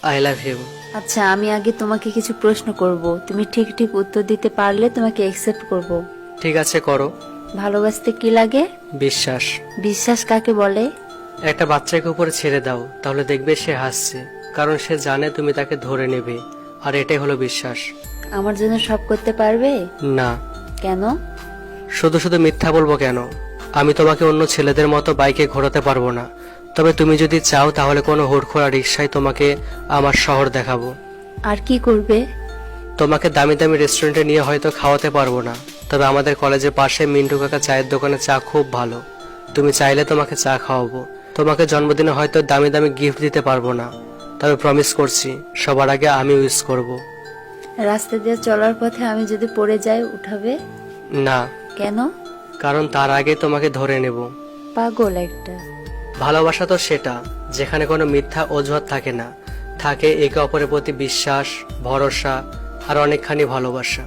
I love you. আচ্ছা, আমি আগে তোমাকে কিছু প্রশ্ন করব, তুমি ঠিক ঠিক উত্তর দিতে পারলে তোমাকে অ্যাকসেপ্ট করব। ঠিক আছে, করো। ভালোবাসতে কি লাগে? বিশ্বাস। বিশ্বাস কাকে বলে? একটা বাচ্চাকে উপরে ছেড়ে দাও, তাহলে দেখবে সে হাসছে, কারণ সে জানে তুমি তাকে ধরে নেবে, আর এটাই হলো বিশ্বাস। আমার জন্য সব করতে পারবে? না। কেন? শুধু শুধু মিথ্যা বলবো কেন? আমি তোমাকে অন্য ছেলেদের মতো বাইকে ঘোরাতে পারবো না, তবে তুমি যদি চাও তাহলে কোনো হুড়খোড়া রিক্সায় তোমাকে আমার শহর দেখাবো। আর কি করবে? তোমাকে দামি দামি রেস্টুরেন্টে নিয়ে হয়তো খাওয়াতে পারবো না, তবে আমাদের কলেজের পাশে মিন্টু কাকা চায়ের দোকানে চা খুব ভালো, তুমি চাইলে তোমাকে চা খাওয়াবো। তোমাকে জন্মদিনে হয়তো দামি দামি গিফট দিতে পারবো না, তবে প্রমিস করছি সবার আগে আমি উইশ করব। রাস্তা দিয়ে চলার পথে আমি যদি পড়ে যাই, উঠাবে? না। কেন? কারণ তার আগে তোমাকে ধরে নেব। পাগল একটা। ভালোবাসা তো সেটা যেখানে কোনো মিথ্যা অজুহাত থাকে না, থাকে একে অপরের প্রতি বিশ্বাস, ভরসা আর অনেকখানি ভালোবাসা।